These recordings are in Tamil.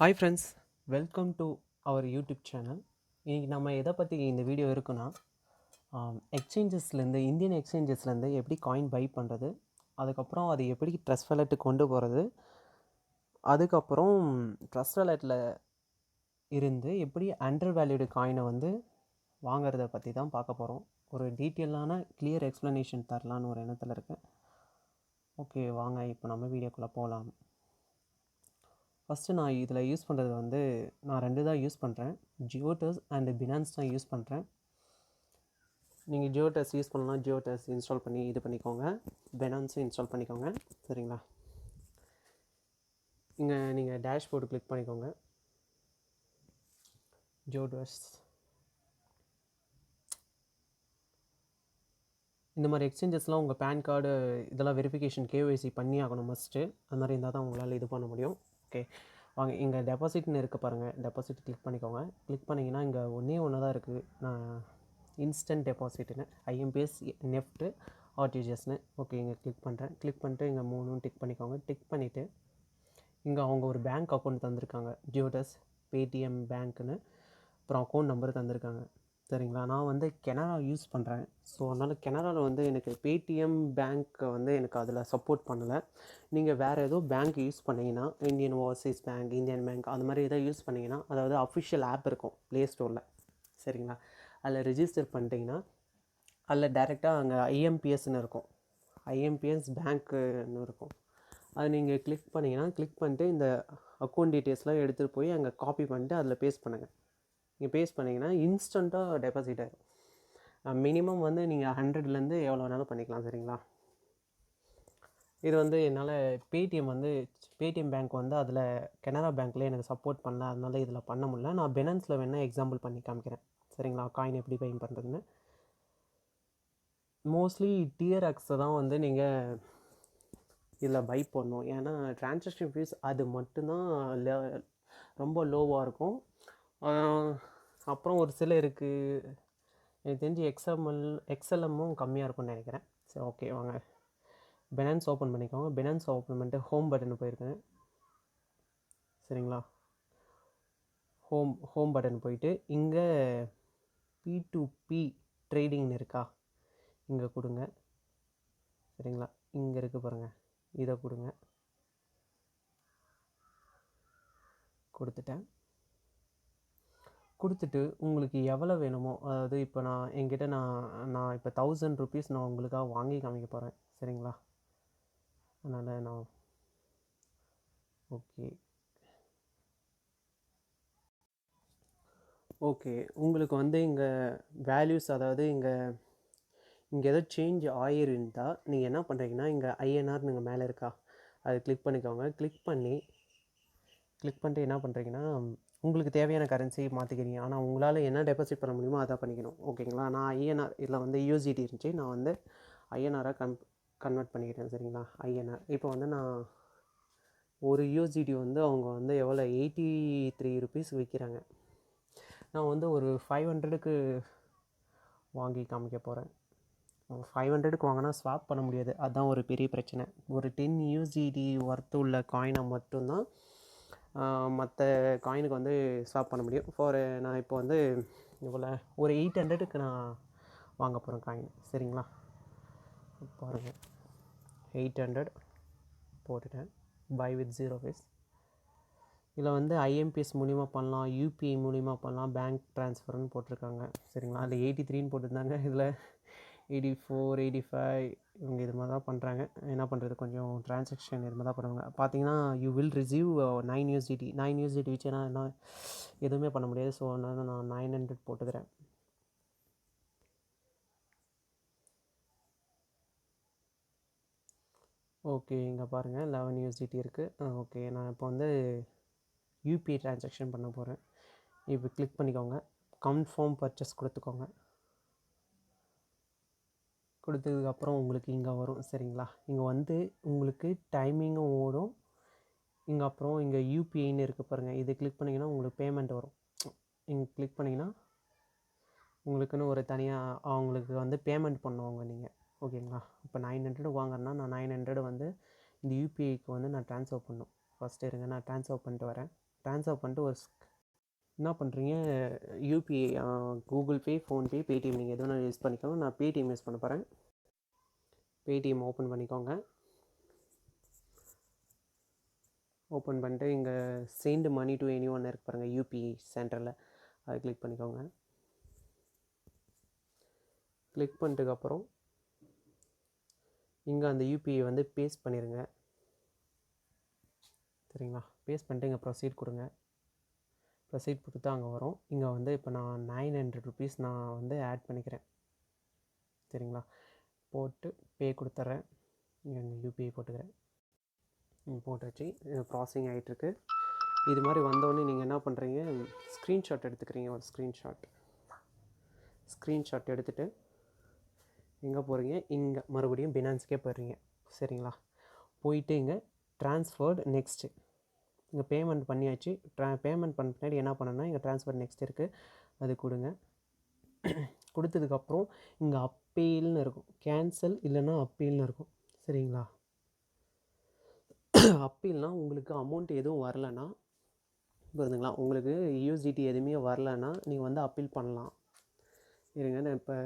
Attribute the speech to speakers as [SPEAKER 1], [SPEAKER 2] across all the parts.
[SPEAKER 1] Hi friends, welcome to our YouTube channel. இன்றைக்கி நம்ம எதை பற்றி இந்த வீடியோ இருக்குன்னா, எக்ஸ்சேஞ்சஸ்லேருந்து இந்தியன் எக்ஸ்சேஞ்சஸ்லேருந்து எப்படி காயின் பை பண்ணுறது, அதுக்கப்புறம் அது எப்படி ட்ரஸ்ட் வாலெட்டுக்கு கொண்டு போகிறது, அதுக்கப்புறம் ட்ரஸ்ட் வாலெட்டில் இருந்து எப்படி அண்டர் வேல்யூடு காயினை வந்து வாங்கிறத பற்றி தான் பார்க்க போகிறோம். ஒரு டீட்டெயிலான கிளியர் எக்ஸ்ப்ளனேஷன் தரலான்னு ஒரு எண்ணத்தில் இருக்கேன். ஓகே, வாங்க இப்போ நம்ம வீடியோக்குள்ளே போகலாம். ஃபஸ்ட்டு நான் இதில் யூஸ் பண்ணுறது வந்து நான் 2 தான் யூஸ் பண்ணுறேன். ஜியோடெஸ் அண்ட் பினான்ஸ் தான் யூஸ் பண்ணுறேன். நீங்கள் ஜியோடெஸ் யூஸ் பண்ணலாம், ஜியோடெஸ் இன்ஸ்டால் பண்ணி இது பண்ணிக்கோங்க. பினான்ஸும் இன்ஸ்டால் பண்ணிக்கோங்க, சரிங்களா? இங்கே நீங்கள் டேஷ்போர்டு கிளிக் பண்ணிக்கோங்க. ஜியோடெஸ் இந்த மாதிரி எக்ஸ்சேஞ்சஸ்லாம் உங்கள் பேன் கார்டு இதெல்லாம் வெரிஃபிகேஷன் கேஒய்சி பண்ணி ஆகணும் மஸ்ட்டு. அது மாதிரி இருந்தால் தான் உங்களால் இது பண்ண முடியும். ஓகே வாங்க, இங்கே டெபாசிட்னு இருக்க பாருங்கள். டெபாசிட் கிளிக் பண்ணிக்கோங்க. கிளிக் பண்ணிங்கன்னா இங்கே ஒன்று தான் இருக்குது. நான் இன்ஸ்டன்ட் டெபாசிட்னு ஐஎம்பிஎஸ் நெஃப்ட்டு ஆர்டிஜிஎஸ்னு. ஓகே, இங்கே கிளிக் பண்ணுறேன். கிளிக் பண்ணிட்டு இங்கே 3 டிக் பண்ணிக்கோங்க. டிக் பண்ணிவிட்டு இங்கே அவங்க ஒரு பேங்க் அக்கௌண்ட் தந்திருக்காங்க, ஜியோடெஸ் பேடிஎம் பேங்க்குன்னு. அப்புறம் அக்கௌண்ட் நம்பர் தந்திருக்காங்க, சரிங்களா? நான் வந்து கெனரா யூஸ் பண்ணுறேன். ஸோ அதனால் கெனராவில் வந்து எனக்கு பேடிஎம் பேங்க்கை வந்து எனக்கு அதில் சப்போர்ட் பண்ணலை. நீங்கள் வேறு ஏதோ பேங்க் யூஸ் பண்ணிங்கன்னா, Indian Overseas bank, Indian bank அந்த மாதிரி எதாவது யூஸ் பண்ணிங்கன்னா, அதாவது அஃபிஷியல் ஆப் இருக்கும் ப்ளே ஸ்டோரில், சரிங்களா? அதில் ரிஜிஸ்டர் பண்ணிட்டீங்கன்னா அதில் டேரெக்டாக அங்கே ஐஎம்பிஎஸ்ன்னு இருக்கும், ஐஎம்பிஎஸ் பேங்க்குன்னு இருக்கும். அது நீங்கள் கிளிக் பண்ணிங்கன்னா, கிளிக் பண்ணிட்டு இந்த அக்கௌண்ட் டீட்டெயில்ஸ்லாம் எடுத்துகிட்டு போய் அங்கே காப்பி பண்ணிட்டு அதில் பேஸ்ட் பண்ணுங்கள். நீங்கள் பேஸ்ட் பண்ணிங்கன்னா இன்ஸ்டண்ட்டாக டெபாசிட் ஆகிடும். மினிமம் வந்து நீங்கள் 100லேருந்து எவ்வளோ வேணாலும் பண்ணிக்கலாம், சரிங்களா? இது வந்து என்னால் பேடிஎம் பேங்க் வந்து அதில் கெனரா பேங்க்கில் எனக்கு சப்போர்ட் பண்ணல, அதனால இதில் பண்ண முடியல. நான் பினான்ஸில் வேணால் எக்ஸாம்பிள் பண்ணி காமிக்கிறேன், சரிங்களா? காயின் எப்படி பை பண்ணுறதுன்னு. மோஸ்ட்லி டிஆர்எக்ஸை தான் வந்து நீங்கள் இதில் பை பண்ணணும். ஏன்னா ட்ரான்சாக்ஷன் ஃபீஸ் அது மட்டும்தான் ரொம்ப லோவாக இருக்கும். அப்புறம் ஒரு சில இருக்குது, எனக்கு தெரிஞ்சு எக்ஸ்எல்எம்மும் கம்மியாக இருக்கும்னு நினைக்கிறேன். சரி, ஓகே வாங்க பினான்ஸ் ஓப்பன் பண்ணிக்கோங்க. பினான்ஸ் ஓப்பன் பண்ணிட்டு ஹோம் பட்டனு போயிருக்கேன், சரிங்களா? ஹோம் பட்டன் போயிட்டு இங்கே P2P ட்ரேடிங்னு இருக்கா, இங்கே கொடுங்க, சரிங்களா? இங்கே இருக்குது பாருங்கள், இதை கொடுங்க. கொடுத்துட்டு உங்களுக்கு எவ்வளோ வேணுமோ, அதாவது இப்போ என்கிட்ட நான் இப்போ 1000 ருபீஸ் நான் உங்களுக்காக வாங்கி காமிக்க போகிறேன், சரிங்களா? அதனால் நான் ஓகே உங்களுக்கு வந்து இங்கே வேல்யூஸ், அதாவது இங்கே ஏதோ சேஞ்ச் ஆகிருந்தால் நீங்கள் என்ன பண்ணுறீங்கன்னா, இங்கே ஐஎன்ஆர் நீங்கள் மேலே இருக்கா, அது கிளிக் பண்ணிக்கோங்க. கிளிக் பண்ணிட்டு என்ன பண்ணுறீங்கன்னா, உங்களுக்கு தேவையான கரன்சி மாற்றிக்கிறீங்க. ஆனால் உங்களால் என்ன டெபாசிட் பண்ண முடியுமோ அதை பண்ணிக்கணும், ஓகேங்களா? நான் ஐஎன்ஆர் இதில் வந்து யூஎஸ்டிடி இருந்துச்சு, நான் வந்து ஐஎன்ஆராக கன்வெர்ட் பண்ணிக்கிறேன், சரிங்களா? ஐஎன்ஆர் இப்போ வந்து நான் ஒரு யூஎஸ்டிடி வந்து அவங்க வந்து எவ்வளோ 83 ருபீஸ் விற்கிறாங்க. நான் வந்து ஒரு 500க்கு வாங்கி காமிக்க போகிறேன். 500க்கு வாங்கினா ஸ்வாப் பண்ண முடியாது, அதுதான் ஒரு பெரிய பிரச்சனை. ஒரு 10 யூஎஸ்டிடி ஒர்த்து உள்ள காயினை மட்டும்தான் மற்ற காயினுக்கு வந்து ஸ்வாப் பண்ண முடியும். நான் இப்போ வந்து இவ்வளோ ஒரு 800க்கு நான் வாங்க போகிறேன் காயின், சரிங்களா? பாருங்கள், 800 போட்டுட்டேன். Pay with 0 fees. இதில் வந்து ஐஎம்பிஎஸ் மூலிமா பண்ணலாம், யூபிஐ மூலிமா பண்ணலாம், பேங்க் ட்ரான்ஸ்ஃபர்னு போட்டிருக்காங்க, சரிங்களா? அதில் 83ன்னு போட்டிருந்தாங்க, இதில் 84 85 இவங்க இது மாதிரி தான் பண்ணுறாங்க. என்ன பண்ணுறது, கொஞ்சம் ட்ரான்சாக்ஷன் இது மாதிரி தான் பண்ணுவாங்க. பார்த்தீங்கன்னா யூ வில் ரிசீவ் 9 யூஎஸ்டிடி வச்சுன்னா என்ன எதுவுமே பண்ண முடியாது. ஸோ அதனால் நான் 900 போட்டுக்கிறேன். ஓகே, இங்கே பாருங்கள் 11 யூஎஸ்டிடி இருக்குது. ஓகே, நான் இப்போ வந்து யூபிஐ ட்ரான்சாக்ஷன் பண்ண போகிறேன். இப்போ கிளிக் பண்ணிக்கோங்க, கன்ஃபார்ம் பர்ச்சேஸ் கொடுத்துக்கோங்க. கொடுத்ததுக்கப்புறம் உங்களுக்கு இங்கே வரும், சரிங்களா? இங்கே வந்து உங்களுக்கு டைமிங்கும் ஓடும். இங்கே அப்புறம் இங்கே யூபிஐன்னு இருக்குது பாருங்கள், இது கிளிக் பண்ணிங்கன்னா உங்களுக்கு பேமெண்ட் வரும். இங்கே கிளிக் பண்ணிங்கன்னா உங்களுக்குன்னு ஒரு தனியாக அவங்களுக்கு வந்து பேமெண்ட் பண்ணுவாங்க நீங்கள், ஓகேங்களா? இப்போ 900 வாங்குறேன்னா நான் 900 வந்து இந்த யூபிஐக்கு வந்து நான் ட்ரான்ஸ்ஃபர் பண்ணணும். ஃபஸ்ட்டு இருங்க, நான் ட்ரான்ஸ்ஃபர் பண்ணிட்டு வரேன். ட்ரான்ஸ்ஃபர் பண்ணிட்டு என்ன பண்ணுறீங்க, UPI, Google Pay, PhonePe, Paytm நீங்கள் எது வேணாலும் யூஸ் பண்ணிக்கோங்க. நான் பேடிஎம் யூஸ் பண்ண போகிறேன். பேடிஎம் ஓப்பன் பண்ணிக்கோங்க. ஓப்பன் பண்ணிட்டு இங்கே send money to any one இருக்கு பாருங்கள், யூபிஐ சென்டரில், அதை கிளிக் பண்ணிக்கோங்க. கிளிக் பண்ணிட்டுக்கப்புறம் இங்கே அந்த யூபிஐ வந்து பேஸ்ட் பண்ணிடுங்க. சரிங்களா? பேஸ்ட் பண்ணிட்டு இங்கே ப்ரொசீட் கொடுங்க. ப்ரொசீட் கொடுத்தா அங்கே வரும். இங்கே வந்து இப்போ நான் 900 ருபீஸ் நான் வந்து ஆட் பண்ணிக்கிறேன். சரிங்களா? போட்டு பே கொடுத்துட்றேன். இங்கே யூபிஐ போட்டுக்கிறேன். போட்டு வச்சு ப்ராசஸிங் ஆகிட்டுருக்கு. இது மாதிரி வந்தோடனே நீங்கள் என்ன பண்ணுறீங்க, ஸ்க்ரீன்ஷாட் எடுத்துக்கிறீங்க. ஒரு ஸ்க்ரீன்ஷாட் எடுத்துகிட்டு எங்கே போகிறீங்க, இங்கே மறுபடியும் பினான்ஸ்க்கே போயிடுறீங்க. சரிங்களா? போயிட்டு இங்கே ட்ரான்ஸ்ஃபர்டு நெக்ஸ்ட்டு, இங்கே பேமெண்ட் பண்ணியாச்சு. பேமெண்ட் பண்ண பின்னாடி என்ன பண்ணணும்னா இங்கே ட்ரான்ஸ்ஃபர் நெக்ஸ்ட் இருக்குது, அது கொடுங்க. கொடுத்ததுக்கப்புறம் இங்கே அப்பீல்னு இருக்கும், கேன்சல் இல்லைன்னா அப்பீல்னு இருக்கும். சரிங்களா? அப்பீல்னால் உங்களுக்கு அமௌண்ட் எதுவும் வரலைன்னா, புரியுதுங்களா, உங்களுக்கு யூஎஸ்டிடி எதுவுமே வரலைன்னா நீங்கள் வந்து அப்பீல் பண்ணலாம். இருங்க, நான் இப்போ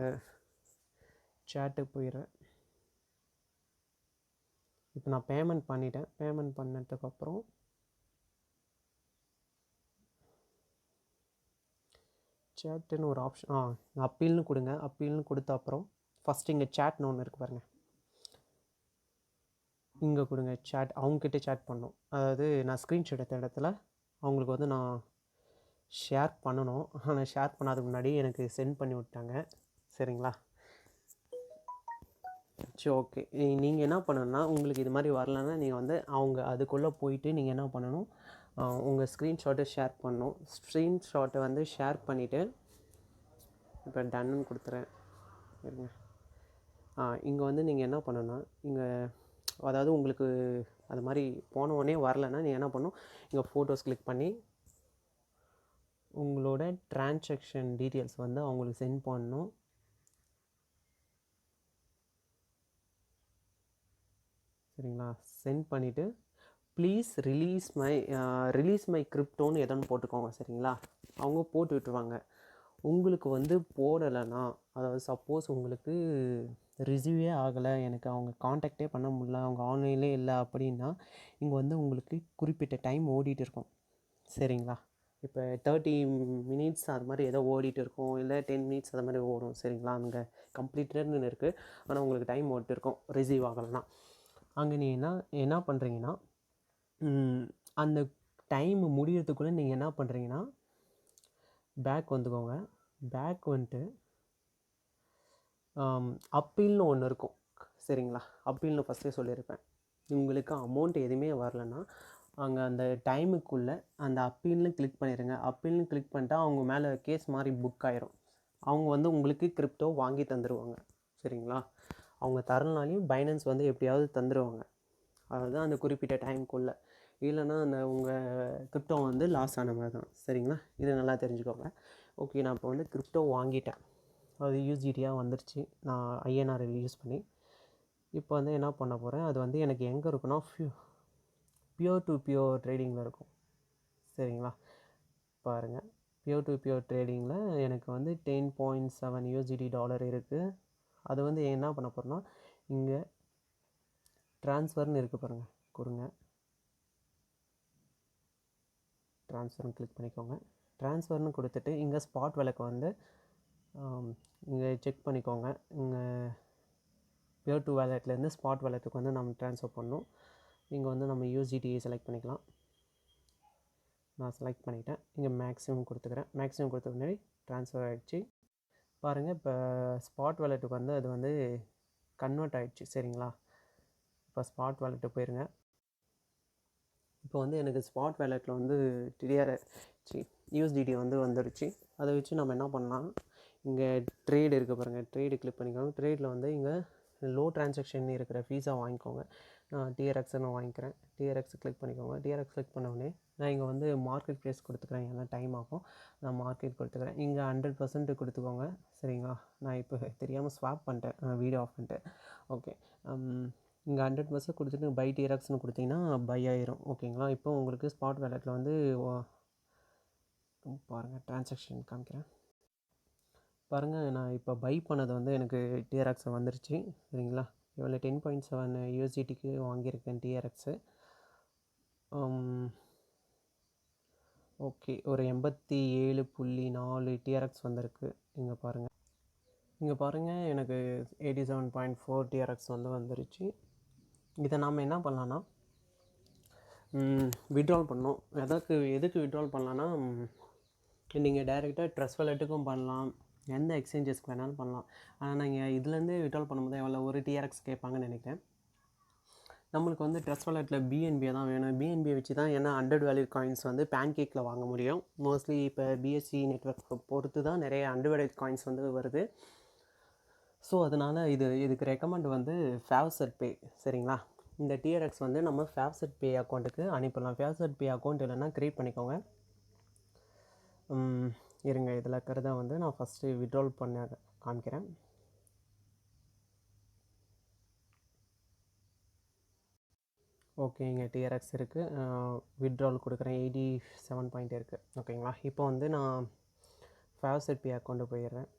[SPEAKER 1] சேட்டுக்கு போயிடுறேன். இப்போ நான் பேமெண்ட் பண்ணிட்டேன். பேமெண்ட் பண்ணதுக்கப்புறம் சேட்டுன்னு ஒரு ஆப்ஷன், அப்பீல்னு கொடுங்க. அப்பீல்னு கொடுத்த அப்புறம் ஃபஸ்ட்டு இங்கே சேட்னு ஒன்று இருக்குது பாருங்கள், இங்கே கொடுங்க. சேட், அவங்கக்கிட்ட சேட் பண்ணணும். அதாவது நான் ஸ்க்ரீன்ஷாட் எடுத்த இடத்துல அவங்களுக்கு வந்து நான் ஷேர் பண்ணணும். ஆனால் ஷேர் பண்ணாதுக்கு முன்னாடி எனக்கு சென்ட் பண்ணி விட்டாங்க. சரிங்களா? சரி, ஓகே. நீங்கள் என்ன பண்ணணுன்னா, உங்களுக்கு இது மாதிரி வரலன்னா நீங்கள் வந்து அவங்க அதுக்குள்ளே போயிட்டு நீங்கள் என்ன பண்ணணும், உங்கள் ஸ்க்ரீன்ஷாட்டை ஷேர் பண்ணணும். ஸ்க்ரீன்ஷாட்டை வந்து ஷேர் பண்ணிவிட்டு இப்போ டன்னு கொடுத்துறேன். இருங்க, இங்கே வந்து நீங்கள் என்ன பண்ணணுன்னா, இங்கே அதாவது உங்களுக்கு அது மாதிரி போனவுடனே வரலைன்னா நீங்கள் என்ன பண்ணணும், இங்கே ஃபோட்டோஸ் கிளிக் பண்ணி உங்களோட ட்ரான்சாக்ஷன் டீட்டெயில்ஸ் வந்து அவங்களுக்கு சென்ட் பண்ணணும். சரிங்களா? சென்ட் பண்ணிவிட்டு ப்ளீஸ் ரிலீஸ் மை கிரிப்டோன்னு எதோன்னு போட்டுக்கோங்க. சரிங்களா? அவங்க போட்டு விட்டுருவாங்க. உங்களுக்கு வந்து போடலைன்னா, அதாவது சப்போஸ் உங்களுக்கு ரிசீவே ஆகலை, எனக்கு அவங்க காண்டாக்டே பண்ண முடியல, அவங்க ஆன்லைன்லேயே இல்லை அப்படின்னா, இங்கே வந்து உங்களுக்கு குறிப்பிட்ட டைம் ஓடிட்டு இருக்கும். சரிங்களா? இப்போ 30 மினிட்ஸ் அது மாதிரி ஏதோ ஓடிட்டு இருக்கும், இல்லை 10 மினிட்ஸ் அது மாதிரி ஓடும். சரிங்களா? அங்கே கம்ப்ளீட்டட்னு இருக்குது, ஆனால் உங்களுக்கு டைம் ஓடிட்டு இருக்கும் ரிசீவ் ஆகலைன்னா. அங்கே நீங்கள் என்ன பண்ணுறீங்கன்னா, அந்த டைம் முடியறதுக்குள்ளே நீங்கள் என்ன பண்ணுறீங்கன்னா பேக் வந்துக்கோங்க. பேக் வந்துட்டு அப்பீல்னு ஒன்று இருக்கும். சரிங்களா? அப்பீல்னு ஃபஸ்ட்டே சொல்லியிருப்பேன். உங்களுக்கு அமௌண்ட் எதுவுமே வரலன்னா அங்கே அந்த டைமுக்குள்ளே அந்த அப்பீல்னு கிளிக் பண்ணிடுங்க. அப்பீல்னு கிளிக் பண்ணிட்டா அவங்க மேலே கேஸ் மாதிரி புக் ஆயிரும். அவங்க வந்து உங்களுக்கு கிரிப்டோ வாங்கி தந்துடுவாங்க. சரிங்களா? அவங்க தரனாலையும் பைனான்ஸ் வந்து எப்படியாவது தந்துடுவாங்க. அதுதான் அந்த குறிப்பிட்ட டைமுக்குள்ளே, இல்லைன்னா அந்த உங்கள் கிரிப்டோ வந்து லாஸ் ஆன மாதிரி தான். சரிங்களா? இது நல்லா தெரிஞ்சுக்கோங்க. ஓகே, நான் இப்போ வந்து கிரிப்டோ வாங்கிட்டேன். அது யூஎஸ்டிடியாக வந்துருச்சு, நான் ஐஎன்ஆர் யூஸ் பண்ணி. இப்போ வந்து என்ன பண்ண போகிறேன், அது வந்து எனக்கு எங்கே இருக்குன்னா பியூர் டு பியூர் ட்ரேடிங்கில் இருக்கும். சரிங்களா? பாருங்கள், பியூர் டு பியூர் ட்ரேடிங்கில் எனக்கு வந்து 10.7 யூஎஸ்டிடி டாலர் இருக்குது. அது வந்து என்ன பண்ண போகிறேன்னா, இங்கே ட்ரான்ஸ்ஃபர்னு இருக்குது பாருங்கள், கொடுங்க. ட்ரான்ஸ்ஃபர்னு கிளிக் பண்ணிக்கோங்க. ட்ரான்ஸ்ஃபர்னு கொடுத்துட்டு இங்கே ஸ்பாட் விலைக்கு வந்து இங்கே செக் பண்ணிக்கோங்க. இங்கே பியூர் டு வேலெட்லேருந்து ஸ்பாட் வேலெட்டுக்கு வந்து நம்ம ட்ரான்ஸ்ஃபர் பண்ணணும். இங்கே வந்து நம்ம யூஎஸ்டிடியை செலக்ட் பண்ணிக்கலாம். நான் செலக்ட் பண்ணிவிட்டேன். இங்கே மேக்ஸிமம் கொடுத்துக்கிறேன். மேக்ஸிமம் கொடுத்த முன்னாடி ட்ரான்ஸ்ஃபர் ஆகிடுச்சு. பாருங்கள், இப்போ ஸ்பாட் வேலெட்டுக்கு வந்து அது வந்து கன்வெர்ட் ஆகிடுச்சு. சரிங்களா? இப்போ ஸ்பாட் வேலெட்டு போயிருங்க. இப்போ வந்து எனக்கு ஸ்பாட் வேலெட்டில் வந்து யூஎஸ்டிடி வந்து வந்துடுச்சு. அதை வச்சு நம்ம என்ன பண்ணலாம், இங்கே ட்ரேடு இருக்குது பாருங்கள், ட்ரேடு கிளிக் பண்ணிக்கோங்க. ட்ரேடில் வந்து இங்கே லோ ட்ரான்சாக்ஷன் இருக்கிற ஃபீஸா வாங்கிக்கோங்க. நான் டிஆர்எக்ஸ்னு வாங்கிக்கிறேன். டிஆர்எக்ஸ் கிளிக் பண்ணிக்கோங்க. டிஆர்எக்ஸ் கிளிக் பண்ணோடனே நான் இங்கே வந்து மார்க்கெட் ப்ரைஸ் கொடுத்துக்கிறேன், ஏன்னா டைம் ஆகும். நான் மார்க்கெட் கொடுத்துக்கிறேன். இங்கே 100% கொடுத்துக்கோங்க. சரிங்களா? நான் இப்போ தெரியாமல் ஸ்வாப் பண்ணிட்டேன், வீடியோ ஆஃப் பண்ணிட்டேன். ஓகே, இங்கே 100% கொடுத்துட்டு பை டிஆர்எக்ஸ்னு கொடுத்தீங்கன்னா பை ஆயிரும். ஓகேங்களா? இப்போ உங்களுக்கு ஸ்பாட் வேலெட்டில் வந்து பாருங்கள் ட்ரான்சாக்ஷன் காமிக்கிறேன். பாருங்கள், நான் இப்போ பை பண்ணது வந்து எனக்கு டிஆர்எக்ஸ் வந்துருச்சு. சரிங்களா? இவ்வளோ 10.7 யூஎஸ்டிக்கு வாங்கியிருக்கேன் டிஆர்எக்ஸு. ஓகே, ஒரு 87.4 டிஆர்எக்ஸ் வந்திருக்கு. இங்கே பாருங்கள் எனக்கு 87.4 டிஆர்எக்ஸ் வந்துருச்சு. இதை நாம் என்ன பண்ணலான்னா விட்ரால் பண்ணோம். எதுக்கு விட்ரால் பண்ணலான்னா, நீங்கள் டைரெக்டாக ட்ரஸ்ட் வாலெட்டுக்கும் பண்ணலாம், எந்த எக்ஸ்சேஞ்சஸ்க்கு வேணாலும் பண்ணலாம். ஆனால் நீங்கள் இதுலேருந்து விட்ரால் பண்ணும்போது எவ்வளோ ஒரு டிஆர்எக்ஸ் கேட்பாங்கன்னு நினைக்கிறேன். நம்மளுக்கு வந்து ட்ரஸ்ட் வாலெட்டில் பிஎன்பியை தான் வேணும். பிஎன்பியை வச்சு தான் ஏன்னா 100 வேல்யூ காயின்ஸ் வந்து பேன்கேக்கில் வாங்க முடியும். மோஸ்ட்லி இப்போ பிஎஸ்சி நெட்வொர்க் பொறுத்து தான் நிறைய 100 வேல்யூ காயின்ஸ் வந்து வருது. ஸோ அதனால் இதுக்கு ரெக்கமெண்ட் வந்து ஃபேவ்செட் பே. சரிங்களா? இந்த டிஆர்எக்ஸ் வந்து நம்ம ஃபேவ்செட் பே அக்கௌண்ட்டுக்கு அனுப்பிடலாம். ஃபேவ்செட் பே அக்கௌண்ட் இல்லைன்னா க்ரியேட் பண்ணிக்கோங்க. இருங்க, இதில் இருக்கிறத வந்து நான் ஃபஸ்ட்டு விட்ரால் பண்ண காமிக்கிறேன். ஓகே, இங்கே டிஆர்எக்ஸ் இருக்குது. விட்ரால் கொடுக்குறேன். 87 பாயிண்ட் இருக்குது. ஓகேங்களா? இப்போ வந்து நான் ஃபேவ்செட் பே அக்கௌண்ட்டு போயிடுறேன்.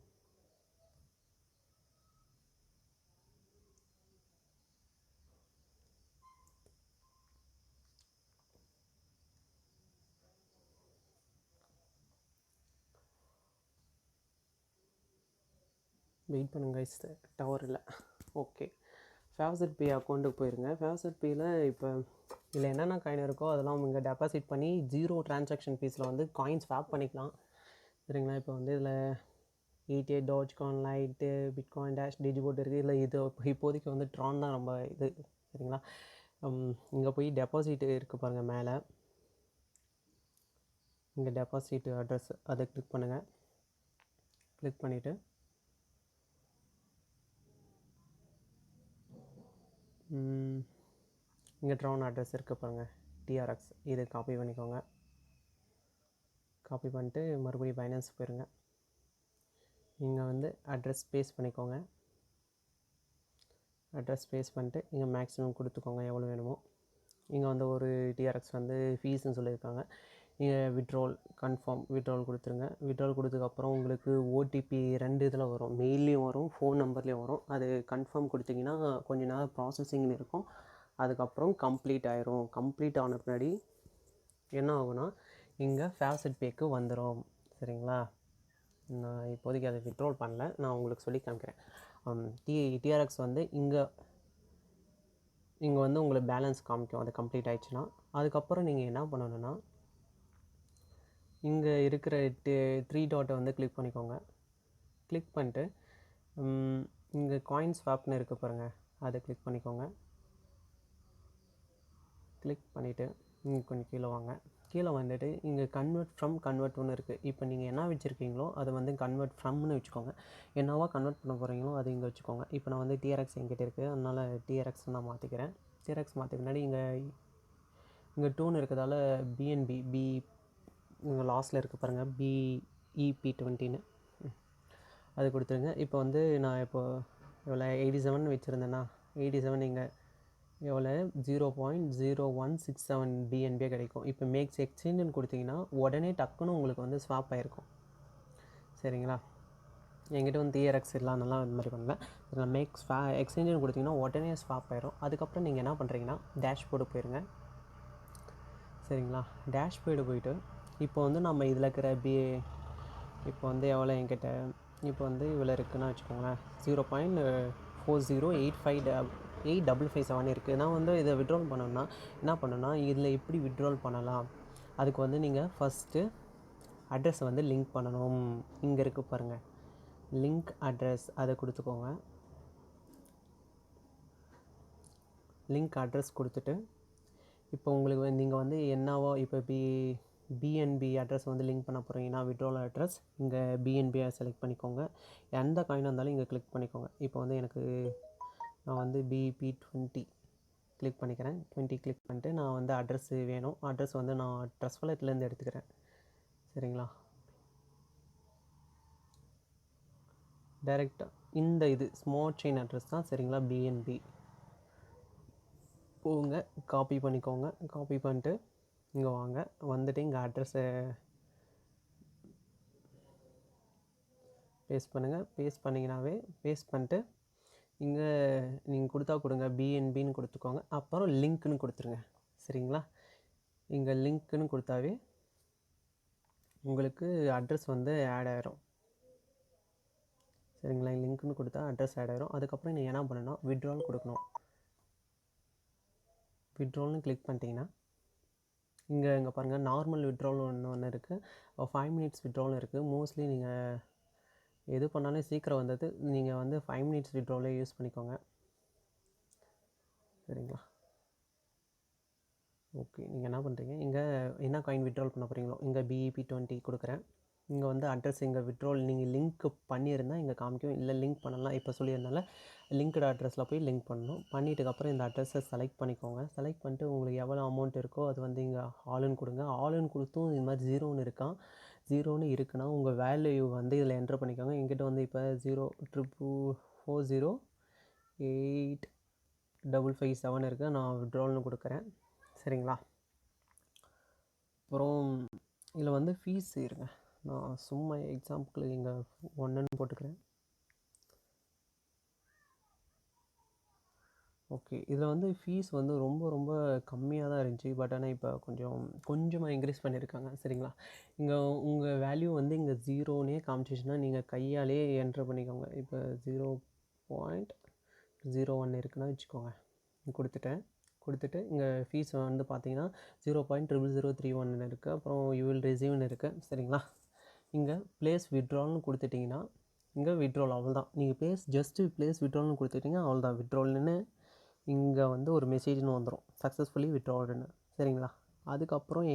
[SPEAKER 1] வெயிட் பண்ணுங்க, டவர் இல்லை. ஓகே, ஃபேவ்செட் பே அக்கௌண்ட்டுக்கு போயிருங்க. ஃபேவ்செட் பேயில் இப்போ இதில் என்னென்ன காயின் இருக்கோ அதெல்லாம் இங்கே டெபாசிட் பண்ணி 0 ட்ரான்சாக்ஷன் ஃபீஸில் வந்து காயின்ஸ் ஸ்வாப் பண்ணிக்கலாம். சரிங்களா? இப்போ வந்து இதில் ETH, Dogecoin, lite, bitcoin, dash, டிஜிபோட் இருக்குது. இல்லை இது இப்போதைக்கு வந்து ட்ரான் தான் ரொம்ப இது. சரிங்களா? இங்கே போய் டெபாசிட் இருக்குது பாருங்கள் மேலே. இங்கே டெபாசிட் அட்ரஸ் அதை கிளிக் பண்ணுங்கள். கிளிக் பண்ணிவிட்டு இங்கே ட்ரான் அட்ரஸ் இருக்குது பாருங்கள், டிஆர்எக்ஸ். இது காப்பி பண்ணிக்கோங்க. காப்பி பண்ணிட்டு மறுபடியும் பைனான்ஸ் போயிருங்க. இங்கே வந்து அட்ரஸ் பேஸ்ட் பண்ணிக்கோங்க. அட்ரஸ் பேஸ்ட் பண்ணிட்டு இங்கே மேக்ஸிமம் கொடுத்துக்கோங்க எவ்வளோ வேணுமோ. இங்கே வந்து ஒரு டிஆர்எக்ஸ் வந்து ஃபீஸ்ன்னு சொல்லியிருக்காங்க. இங்கே விட்ரால் விட்ரால் கொடுத்துருங்க. விட்ரால் கொடுத்ததுக்கப்புறம் உங்களுக்கு ஓடிபி 2 இதில் வரும். மெயில்லையும் வரும், ஃபோன் நம்பர்லேயும் வரும். அது கன்ஃபார்ம் கொடுத்தீங்கன்னா கொஞ்ச நேரம் ப்ராசஸிங்னு இருக்கும். அதுக்கப்புறம் கம்ப்ளீட் ஆயிரும். கம்ப்ளீட் ஆன பின்னாடி என்ன ஆகுனா இங்கே ஃபேவ்செட் பேக்கு வந்துடும். சரிங்களா? நான் இப்போதைக்கு அதை விட்ரால் பண்ணல, நான் உங்களுக்கு சொல்லி காமிக்கிறேன். டிஆர்எக்ஸ் வந்து இங்கே வந்து உங்களுக்கு பேலன்ஸ் காமிக்கும். அது கம்ப்ளீட் ஆயிடுச்சுன்னா அதுக்கப்புறம் நீங்கள் என்ன பண்ணணுன்னா இங்கே இருக்கிற 3 டாட்டை வந்து கிளிக் பண்ணிக்கோங்க. கிளிக் பண்ணிட்டு இங்கே காயின் ஸ்வாப்னு இருக்குது பாருங்கள், அதை கிளிக் பண்ணிக்கோங்க. கிளிக் பண்ணிவிட்டு இங்கே கொஞ்சம் கீழே வாங்க. கீழே வந்துட்டு இங்கே கன்வெர்ட்னு இருக்குது. இப்போ நீங்கள் என்ன வச்சுருக்கீங்களோ அதை வந்து கன்வெர்ட் ஃப்ரம்னு வச்சுக்கோங்க. என்னவா கன்வெர்ட் பண்ண போகிறீங்களோ அது இங்கே வச்சுக்கோங்க. இப்போ நான் வந்து டிஆர்எக்ஸ் என்கிட்ட இருக்குது, அதனால் டிஆர்எக்ஸ் நான் மாற்றிக்கிறேன். டிஆர்எக்ஸ் மாற்ற பின்னாடி இங்கே டூன்னு இருக்கிறதால பிஎன்பி இங்கே லாஸ்ட்டில் இருக்குது பாருங்கள், BEP20ன்னு அது கொடுத்துருங்க. இப்போ வந்து நான் எவ்வளோ 87 வச்சுருந்தேன்னா 87 இங்கே எவ்வளோ 0.0167 பிஎன்பியே கிடைக்கும். இப்போ மேக்ஸ் எக்ஸ்சேஞ்சுன்னு கொடுத்தீங்கன்னா உடனே டக்குன்னு உங்களுக்கு வந்து ஸ்வாப் ஆகிருக்கும். சரிங்களா? என்கிட்ட வந்து டிஆர்எக்ஸ் எல்லாம் நல்லா இந்த மாதிரி பண்ணல. மேக்ஸ் எக்ஸ்சேஞ்சுன்னு கொடுத்தீங்கன்னா உடனே ஸ்வாப் ஆயிரும். அதுக்கப்புறம் நீங்கள் என்ன பண்ணுறீங்கன்னா டேஷ்போர்டு போயிருங்க. சரிங்களா? டேஷ்போர்டு போயிட்டு இப்போ வந்து நம்ம இதில் இருக்கிற இப்போ வந்து எவ்வளோ என்கிட்ட இப்போ வந்து இவ்வளோ இருக்குதுன்னா வச்சுக்கோங்களேன், 0.408557 இருக்குது. நான் வந்து இதை விட்ரால் பண்ணணுன்னா என்ன பண்ணணுன்னா இதில் எப்படி விட்ரால் பண்ணலாம், அதுக்கு வந்து நீங்கள் ஃபஸ்ட்டு அட்ரஸை வந்து லிங்க் பண்ணணும். இங்கே இருக்குது பாருங்கள், லிங்க் அட்ரஸ், அதை கொடுத்துக்கோங்க. லிங்க் அட்ரஸ் கொடுத்துட்டு இப்போ உங்களுக்கு நீங்கள் வந்து என்னவோ இப்போ பிஎன்பி அட்ரஸ் வந்து லிங்க் பண்ண போகிறீங்கன்னா விட்ரால் அட்ரஸ் இங்கே பிஎன்பியை செலக்ட் பண்ணிக்கோங்க. எந்த காயினாக இருந்தாலும் இங்கே கிளிக் பண்ணிக்கோங்க. இப்போ வந்து நான் வந்து BEP20 கிளிக் பண்ணிக்கிறேன். 20 கிளிக் பண்ணிட்டு நான் வந்து அட்ரஸ் வேணும். அட்ரஸ் வந்து நான் ட்ரஸ்ட் வாலெட்லேருந்து எடுத்துக்கிறேன். சரிங்களா? டைரெக்டாக இந்த ஸ்மார்ட் செயின் அட்ரஸ் தான். சரிங்களா? பிஎன்பி போங்க, காப்பி பண்ணிக்கோங்க. காப்பி பண்ணிட்டு இங்கே வாங்க, வந்துட்டு இங்கே அட்ரஸை பேஸ்ட் பண்ணுங்கள். பேஸ்ட் பண்ணிங்கனாவே பேஸ்ட் பண்ணிட்டு இங்கே நீங்கள் கொடுங்க, பிஎன்பின்னு கொடுத்துக்கோங்க. அப்புறம் லிங்க்னு கொடுத்துருங்க. சரிங்களா? இங்கே லிங்க்னு கொடுத்தாவே உங்களுக்கு அட்ரஸ் வந்து ஆட் ஆகிரும். சரிங்களா? லிங்க்னு கொடுத்தா அட்ரஸ் ஆட் ஆகிரும். அதுக்கப்புறம் நீங்கள் என்ன பண்ணணும், விட்ரால் கொடுக்கணும். விட்ரால்னு கிளிக் பண்ணிட்டீங்கன்னா இங்கே பாருங்கள், நார்மல் விட்ரால் ஒன்று இருக்குது, 5 minutes விட்ராலும் இருக்குது. மோஸ்ட்லி நீங்கள் எது பண்ணாலும் சீக்கிரம் வந்தது, நீங்கள் வந்து 5 minutes விட்ராலே யூஸ் பண்ணிக்கோங்க. சரிங்களா? ஓகே, நீங்கள் என்ன பண்ணுறீங்க, இங்கே என்ன காயின் விட்ரால் பண்ண போகிறீங்களோ இங்கே BEP20 கொடுக்குறேன். இங்கே வந்து அட்ரஸ் இங்கே விட்ரால் நீங்கள் லிங்க் பண்ணியிருந்தால் இங்கே காமிக்கும், இல்லை லிங்க் பண்ணலாம். இப்போ சொல்லியிருந்தால லிங்க்டு அட்ரஸில் போய் லிங்க் பண்ணணும். பண்ணிட்டுக்கப்புறம் இந்த அட்ரஸை செலக்ட் பண்ணிக்கோங்க. செலக்ட் பண்ணிட்டு உங்களுக்கு எவ்வளோ அமௌண்ட் இருக்கோ அது வந்து இங்கே ஆளுன்னு கொடுங்க. ஆளுன்னு கொடுத்தும் இது மாதிரி 0ன்னு இருக்கான். 0ன்னு இருக்குன்னா உங்கள் வேல்யூ வந்து இதில் என்ட்ரு பண்ணிக்கோங்க. எங்கிட்ட வந்து இப்போ 0,408,557 இருக்குது. நான் விட்ரால்னு கொடுக்குறேன். சரிங்களா? அப்புறம் இதில் வந்து ஃபீஸ் இருங்க, நான் சும்மா எக்ஸாம்பிள் இங்கே 1ன்னு போட்டுக்கிறேன். ஓகே, இதில் வந்து ஃபீஸ் வந்து ரொம்ப ரொம்ப கம்மியாக தான் இருந்துச்சு. பட் ஆனால் இப்போ கொஞ்சமாக இன்க்ரீஸ் பண்ணியிருக்காங்க. சரிங்களா? இங்கே உங்கள் வேல்யூ வந்து இங்கே 0னே காமிச்சிச்சுன்னா நீங்கள் கையாலே என்ட்ரு பண்ணிக்கோங்க. இப்போ 0.01 இருக்குன்னா வச்சுக்கோங்க. கொடுத்துட்டு இங்கே ஃபீஸ் வந்து பார்த்தீங்கன்னா 0.00031 இருக்குது. அப்புறம் யூ வில் ரிசீவ்னு இருக்குது. சரிங்களா? இங்கே ப்ளேஸ் விட்ரால்னு கொடுத்துட்டிங்கன்னா இங்கே விட்ரால் அவ்வளோதான். நீங்கள் ஜஸ்ட்டு ப்ளேஸ் விட்ரால்னு கொடுத்துட்டிங்கன்னா அவ்வளோதான். விட்ரால்னு இங்கே வந்து ஒரு மெசேஜ்னு வந்துடும், சக்ஸஸ்ஃபுல்லி விட்ரால்னு. சரிங்களா? அதுக்கப்புறம்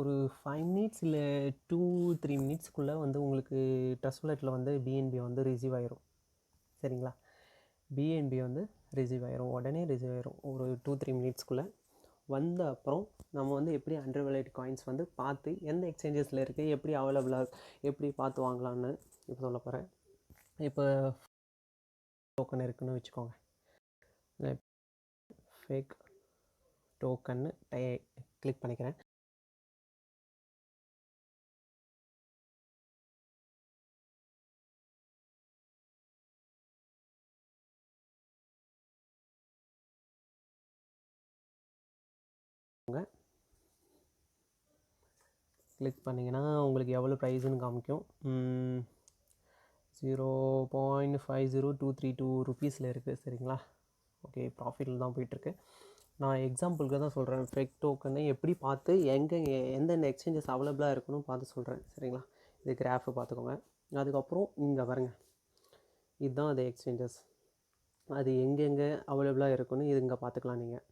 [SPEAKER 1] ஒரு 5 minutes இல்லை 2-3 minutesக்குள்ளே வந்து உங்களுக்கு ட்ரஸ்ட் வாலெட்டில் வந்து பிஎன்பி வந்து ரிசீவ் ஆயிரும். சரிங்களா? பிஎன்பி வந்து ரிசீவ் ஆயிரும், உடனே ரிசீவ் ஆயிரும். ஒரு 2-3 minutesக்குள்ளே வந்த அப்புறம் நம்ம வந்து எப்படி அண்டர் வேலிட் காயின்ஸ் வந்து பார்த்து எந்த எக்ஸ்சேஞ்சஸில் இருக்குது, எப்படி அவைலபிளாக எப்படி பார்த்து வாங்கலான்னு இப்போ சொல்ல போகிறேன். இப்போ டோக்கன் இருக்குன்னு வச்சுக்கோங்க. ஃபேக் டோக்கன்னு கிளிக் பண்ணிக்கிறேன். கிளிக் பண்ணிங்கன்னா உங்களுக்கு எவ்வளோ ப்ரைஸுன்னு காமிக்கும். 0.50232 ருபீஸில் இருக்குது. சரிங்களா? ஓகே, ப்ராஃபிட்டில் தான் போயிட்டுருக்கு. நான் எக்ஸாம்பிளுக்கு தான் சொல்கிறேன். ஃபேக் டோக்கனை எப்படி பார்த்து எந்தெந்த எக்ஸ்சேஞ்சஸ் அவைலபிளாக இருக்கணும் பார்த்து சொல்கிறேன். சரிங்களா? இது கிராஃபை பார்த்துக்கோங்க. அதுக்கப்புறம் இங்கே பாருங்க, இதுதான் அது எக்ஸ்சேஞ்சஸ். அது எங்கெங்கே அவைலபிளாக இருக்குன்னு இது இங்கே பார்த்துக்கலாம். நீங்கள்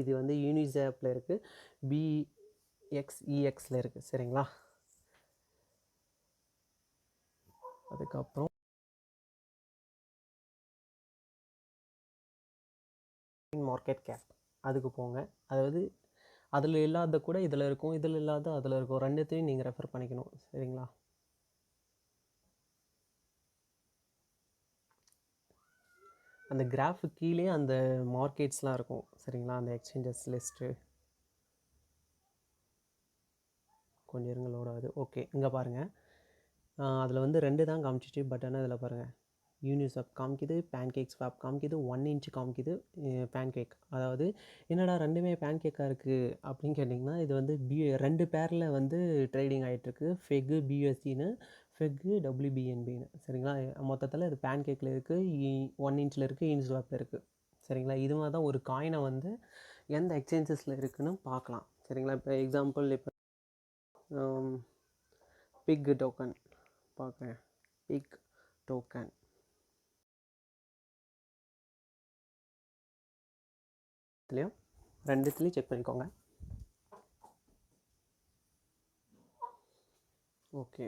[SPEAKER 1] இது வந்து யூனிசாப்பில் இருக்குது, BXEXல இருக்குது. சரிங்களா? அதுக்கப்புறம் மார்க்கெட் கேப் அதுக்கு போங்க. அதாவது அதில் இல்லாத கூட இதில் இருக்கும், இதில் இல்லாத அதில் இருக்கும். ரெண்டுத்தையும் நீங்கள் ரெஃபர் பண்ணிக்கணும். சரிங்களா? அந்த கிராஃபு கீழே அந்த மார்க்கெட்ஸ்லாம் இருக்கும். சரிங்களா? அந்த எக்ஸ்சேஞ்சஸ் லிஸ்ட்டு கொஞ்சம் இருங்க, லோட் ஆகுது. ஓகே, இங்கே பாருங்கள், அதில் வந்து 2 தான் காமிச்சிச்சு. பட் ஆனால் இதில் பாருங்கள், யூனிஸ்வாப் காமிக்குது, பேன்கேக் ஸ்வாப் காமிக்குது, 1 inch காமிக்குது, பேன்கேக். அதாவது என்னடா ரெண்டுமே பேன்கேக்காக இருக்குது அப்படின்னு கேட்டிங்கன்னா, இது வந்து 2 பேரில் வந்து ட்ரேடிங் ஆகிட்டுருக்கு. ஃபெக்கு BUSDன்னு, ஃபெக்கு WBNBன்னு. சரிங்களா? மொத்தத்தில் இது பேன்கேக்கில் இருக்குது, 1 inchல இருக்குது, யூனிஸ்வாப்பில் இருக்குது. சரிங்களா? இது மாதிரி தான் ஒரு காயினை வந்து எந்த எக்ஸ்சேஞ்சஸில் இருக்குதுன்னு பார்க்கலாம். சரிங்களா? இப்போ எக்ஸாம்பிள் இப்போ பிக் டோக்கன் பார்க்குறேன். பிக் டோக்கன் ரெண்டுத்துலேயும் செக் பண்ணிக்கோங்க. ஓகே,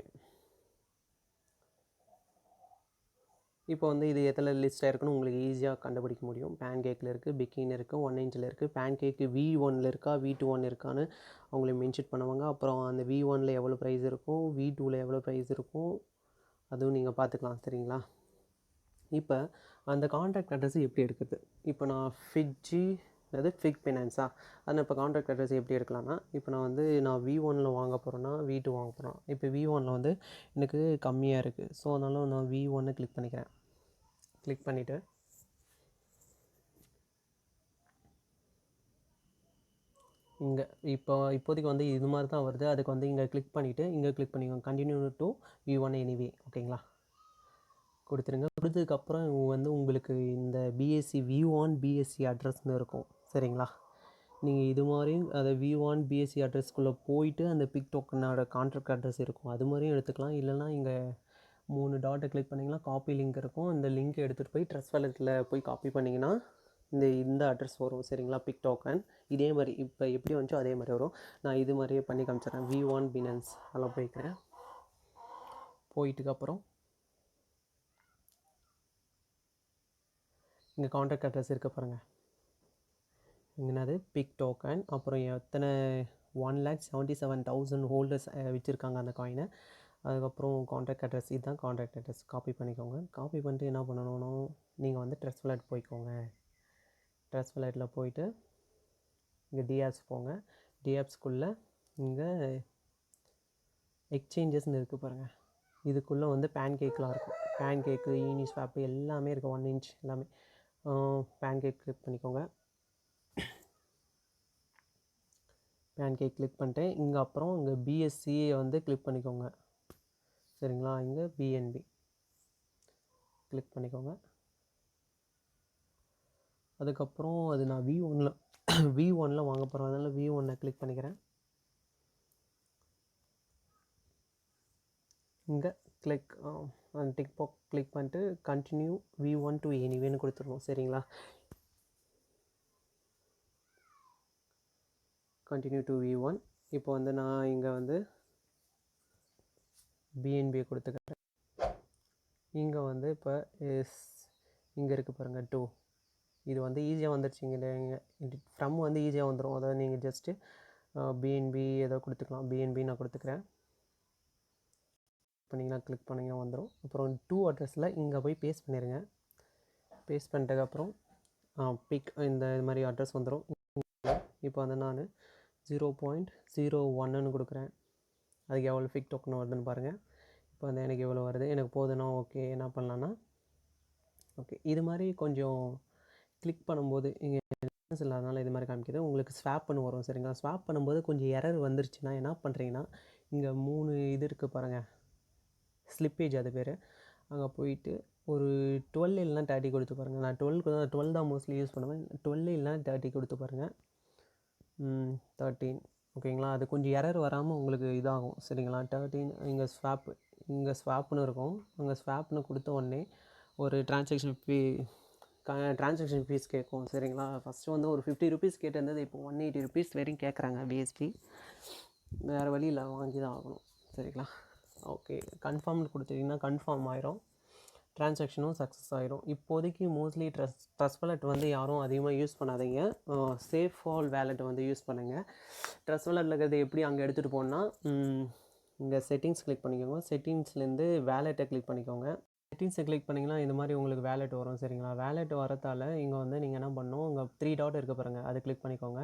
[SPEAKER 1] இப்போ வந்து இது எத்தனை லிஸ்ட்டாக இருக்குன்னு உங்களுக்கு ஈஸியாக கண்டுபிடிக்க முடியும். பேன்கேக்கில் இருக்குது, பிக்கின்னு இருக்குது, 1 inchல இருக்குது. பேன்கேக்கு V1ல் இருக்கா, V21 இருக்கான்னு அவங்கள மென்ஷன் பண்ணுவாங்க. அப்புறம் அந்த V1ல் எவ்வளோ ப்ரைஸ் இருக்கும், V2வில் எவ்வளோ ப்ரைஸ் இருக்கும், அதுவும் நீங்கள் பார்த்துக்கலாம். சரிங்களா? இப்போ அந்த கான்ட்ராக்ட் அட்ரஸ் எப்படி எடுக்குது? இப்போ நான் ஃபிட்ஜி அதாவது ஃபிக் ஃபினான்ஸா, அதில் இப்போ கான்ட்ராக்ட் அட்ரஸ் எப்படி எடுக்கலாம்னா, இப்போ நான் V1ல் வாங்க போகிறேன்னா V2 வாங்க போகிறேன். இப்போ V1ல் வந்து எனக்கு கம்மியாக இருக்குது. ஸோ அதனால நான் V1 கிளிக் பண்ணிக்கிறேன். கிளிக் பண்ணிவிட்டு இங்கே இப்போதைக்கு வந்து இது மாதிரி தான் வருது. அதுக்கு வந்து இங்கே கிளிக் பண்ணிவிட்டு இங்கே கிளிக் பண்ணிக்கோங்க. கண்டினியூ டு V1 எனிவே, ஓகேங்களா? கொடுத்துருங்க. கொடுத்ததுக்கப்புறம் வந்து உங்களுக்கு இந்த பிஎஸ்சி V1 பிஎஸ்சி அட்ரஸ்னு இருக்கும், சரிங்களா? நீங்கள் இது மாதிரியும் அதை V1 பிஎஸ்சி அட்ரஸ்க்குள்ளே போயிட்டு அந்த பிக் டோக்கனோட கான்ட்ராக்ட் அட்ரஸ் இருக்கும், அது மாதிரியும் எடுத்துக்கலாம். இல்லைனா இங்கே 3 டாட்டை கிளிக் பண்ணிங்கன்னா காப்பி லிங்க் இருக்கும். இந்த லிங்க் எடுத்துகிட்டு போய் ட்ரஸ்ட் வாலெட்டில் போய் காப்பி பண்ணிங்கன்னா இந்த அட்ரஸ் வரும், சரிங்களா? பிக் டோக்கன் இதே மாதிரி இப்போ எப்படி வந்துச்சோ அதே மாதிரி வரும். நான் இது மாதிரியே பண்ணி காமிச்சிட்றேன். V1 பினான்ஸ் அதெல்லாம் போய்க்கிறேன். போயிட்டுக்கப்புறம் இங்கே கான்ட்ராக்ட் அட்ரஸ் இருக்க பாருங்கள். என்னது பிக் டோக்கன், அப்புறம் எத்தனை 1,77,000 ஹோல்டர்ஸ் வச்சுருக்காங்க அந்த காயினை. அதுக்கப்புறம் கான்ட்ராக்ட் அட்ரஸ், இதுதான் கான்ட்ராக்ட் அட்ரஸ். காப்பி பண்ணிக்கோங்க. காப்பி பண்ணிட்டு என்ன பண்ணணும்னா நீங்கள் வந்து ட்ரஸ்ட் வாலெட் போய்க்கோங்க. ட்ரஸ்ட் வாலெட்டில் போயிட்டு இங்கே டிஆப்ஸ் போங்க. டிஆப்ஸ்க்குள்ளே இங்கே எக்ஸ்சேஞ்சஸ்ன்னு இருக்குது பாருங்கள். இதுக்குள்ளே வந்து பேன்கேக்லாம் இருக்கும். பேன்கேக்கு, யூனிஸ்வாப் எல்லாமே இருக்குது. 1 inch எல்லாமே. பேன்கேக் கிளிக் பண்ணிக்கோங்க. பேன்கேக் கிளிக் பண்ணிட்டு இங்கே அப்புறம் இங்கே பிஎஸ்சியை வந்து கிளிக் பண்ணிக்கோங்க, சரிங்களா? இங்கே பிஎன்பி கிளிக் பண்ணிக்கோங்க. அதுக்கப்புறம் அது நான் V1ல் வாங்க போகிறேன், அதனால் V1 கிளிக் பண்ணிக்கிறேன். இங்கே கிளிக் டிக் பாக் கிளிக் பண்ணிட்டு கண்டினியூ V1 டு எனிவேன்னு கொடுத்துருவோம், சரிங்களா? Continue to V1. இப்போ வந்து நான் இங்கே வந்து பிஎன்பியை கொடுத்துக்கிறேன். இங்கே வந்து இப்போ இங்கே இருக்குது பாருங்கள் 2. இது வந்து ஈஸியாக வந்துடுச்சிங்க. ஃப்ரம் வந்து ஈஸியாக வந்துடும். அதாவது நீங்கள் ஜஸ்ட்டு பிஎன்பி ஏதோ கொடுத்துக்கலாம். பிஎன்பி நான் கொடுத்துக்கிறேன். பண்ணிங்கன்னா கிளிக் பண்ணிங்கன்னா வந்துடும். அப்புறம் 2 அட்ரஸில் இங்கே போய் பேஸ்ட் பண்ணிடுங்க. பேஸ்ட் பண்ணிட்டதுக்கப்புறம் பிக் இந்த மாதிரி அட்ரஸ் வந்துடும். இப்போ வந்து நான் 0.01ன்னு கொடுக்குறேன். அதுக்கு எவ்வளோ பிக் டோக்கன் வருதுன்னு பாருங்கள். இப்போ வந்து எனக்கு எவ்வளோ வருது, எனக்கு போதுன்னா ஓகே. என்ன பண்ணலான்னா ஓகே, இது மாதிரி கொஞ்சம் கிளிக் பண்ணும்போது இங்கே இல்லாதனால இது மாதிரி காமிக்கிது. உங்களுக்கு ஸ்வாப் பண்ண வரும், சரிங்களா? ஸ்வாப் பண்ணும்போது கொஞ்சம் எரர் வந்துருச்சுன்னா என்ன பண்ணுறீங்கன்னா இங்கே 3 இது இருக்குது பாருங்கள், ஸ்லிப்பேஜ் அது பேர். அங்கே போயிட்டு ஒரு 12 இல்லைனா 30 கொடுத்து பாருங்கள். நான் 12 தான் மோஸ்ட்லி யூஸ் பண்ணுவேன். 12 இல்லைனா 30 கொடுத்து பாருங்கள். 13, ஓகேங்களா? அது கொஞ்சம் எரர் வராமல் உங்களுக்கு இதாகும், சரிங்களா? 13 இங்கே ஸ்வாப்னு இருக்கும். அங்கே ஸ்வாப்னு கொடுத்த உடனே ஒரு ட்ரான்சாக்ஷன் ஃபீஸ் கேட்கும், சரிங்களா? ஃபஸ்ட்டு வந்து ஒரு 50 ருபீஸ் கேட்டிருந்தது, இப்போ 180 ருபீஸ் வரையும் கேட்குறாங்க பிஎஸ்பி. வேறு வழி இல்லை, வாங்கி தான் ஆகணும், சரிங்களா? ஓகே, கன்ஃபார்ம்னு கொடுத்துட்டிங்கன்னா கன்ஃபார்ம் ஆயிரும், ட்ரான்சாக்ஷனும் சக்ஸஸ் ஆகிரும். இப்போதைக்கு மோஸ்ட்லி ட்ரஸ்ட் வாலெட் வந்து யாரும் அதிகமாக யூஸ் பண்ணாதீங்க. சேஃபால் வேலெட்டை வந்து யூஸ் பண்ணுங்கள். ட்ரஸ்ட் வாலெட்டில் இருக்கிறது எப்படி அங்கே எடுத்துகிட்டு போனால் இங்கே செட்டிங்ஸ் கிளிக் பண்ணிக்கோங்க. செட்டிங்ஸ்லேருந்து வேலெட்டை கிளிக் பண்ணிக்கோங்க. செட்டிங்ஸை கிளிக் பண்ணிங்கன்னா இந்த மாதிரி உங்களுக்கு வேலெட் வரும், சரிங்களா? வேலெட் வரத்தால் இங்கே வந்து நீங்கள் என்ன பண்ணணும், இங்கே 3 டாட் இருக்க பாருங்கள், அதை கிளிக் பண்ணிக்கோங்க.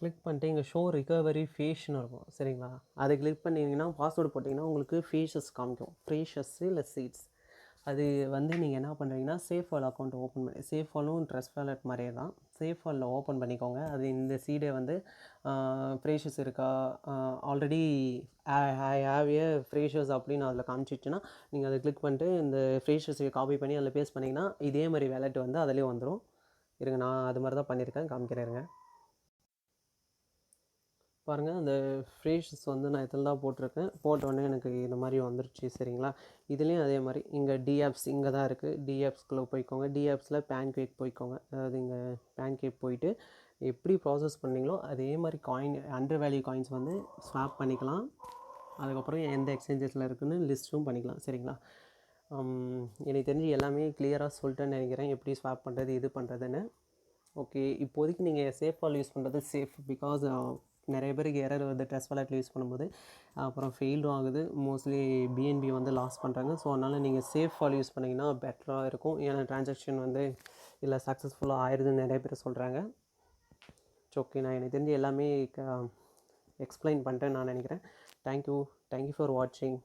[SPEAKER 1] கிளிக் பண்ணிட்டு இங்கே ஷோ ரிகவரி ஃபேஷ்னு இருக்கும், சரிங்களா? அதை கிளிக் பண்ணிங்கன்னா பாஸ்வேர்டு போட்டிங்கன்னா உங்களுக்கு ஃபேஷஸ் காமிக்கும். ஃபேஷஸ்ஸு இல்லை சீட்ஸ். அது வந்து நீங்கள் என்ன பண்ணுறீங்கன்னா சேஃபால் அக்கௌண்ட் ஓப்பன் பண்ணி, சேஃபாலும் ட்ரஸ்ட் வாலெட் மாதிரியே தான், சேஃபாலில் ஓப்பன் பண்ணிக்கோங்க. அது இந்த சீடை வந்து ஃப்ரேஷஸ் இருக்கா, ஆல்ரெடி ஐ ஹேவ் ஏ ஃப்ரேஷஸ் அப்படின்னு அதில் காமிச்சிச்சுன்னா நீங்கள் அதை கிளிக் பண்ணிட்டு இந்த ஃப்ரேஷஸை காப்பி பண்ணி அதில் பேஸ்ட் பண்ணிங்கன்னா இதே மாதிரி வேலெட் வந்து அதிலே வந்துடும். இருங்க, நான் அது மாதிரி தான் பண்ணியிருக்கேன், காமிக்கிறேங்க பாருங்கள். அந்த ஃப்ரேஷஸ் வந்து நான் இதில் தான் போட்டிருக்கேன். போட்டோடனே எனக்கு இந்த மாதிரி வந்துருச்சு, சரிங்களா? இதுலேயும் அதே மாதிரி இங்கே டிஆப்ஸ் இங்கே தான் இருக்குது. டிஆப்ஸ்குள்ளே போய்க்கோங்க. டிஆப்ஸில் பேன்கேக் போய்க்கோங்க. அதாவது இங்கே பேன்கேக் போயிட்டு எப்படி ப்ராசஸ் பண்ணிங்களோ அதே மாதிரி காயின் அண்டர் வேல்யூ காயின்ஸ் வந்து ஸ்வாப் பண்ணிக்கலாம். அதுக்கப்புறம் எந்த எக்ஸ்சேஞ்சஸில் இருக்குதுன்னு லிஸ்ட்டும் பண்ணிக்கலாம், சரிங்களா? எனக்கு தெரிஞ்சு எல்லாமே கிளியராக சொல்லிட்டேன்னு நினைக்கிறேன், எப்படி ஸ்வாப் பண்ணுறது இது பண்ணுறதுன்னு. ஓகே, இப்போதைக்கு நீங்கள் சேஃபால் யூஸ் பண்ணுறது சேஃப். பிகாஸ் நிறைய பேருக்கு எரர் வருது ட்ரஸ்ட் வாலெட்டில் யூஸ் பண்ணும்போது. அப்புறம் ஃபெயில்டும் ஆகுது. மோஸ்ட்லி பிஎன்பி வந்து லாஸ் பண்ணுறாங்க. ஸோ அதனால் நீங்கள் சேஃப் வால் யூஸ் பண்ணிங்கன்னா பெட்டராக இருக்கும். ஏன்னா ட்ரான்சாக்ஷன் வந்து இல்லை சக்ஸஸ்ஃபுல்லாக ஆயிடுதுன்னு நிறைய பேர் சொல்கிறாங்க. ஓகே, நான் எனக்கு தெரிஞ்சு எல்லாமே எக்ஸ்பிளைன் பண்ணிட்டேன்னு நான் நினைக்கிறேன். தேங்க்யூ ஃபார் வாட்சிங்.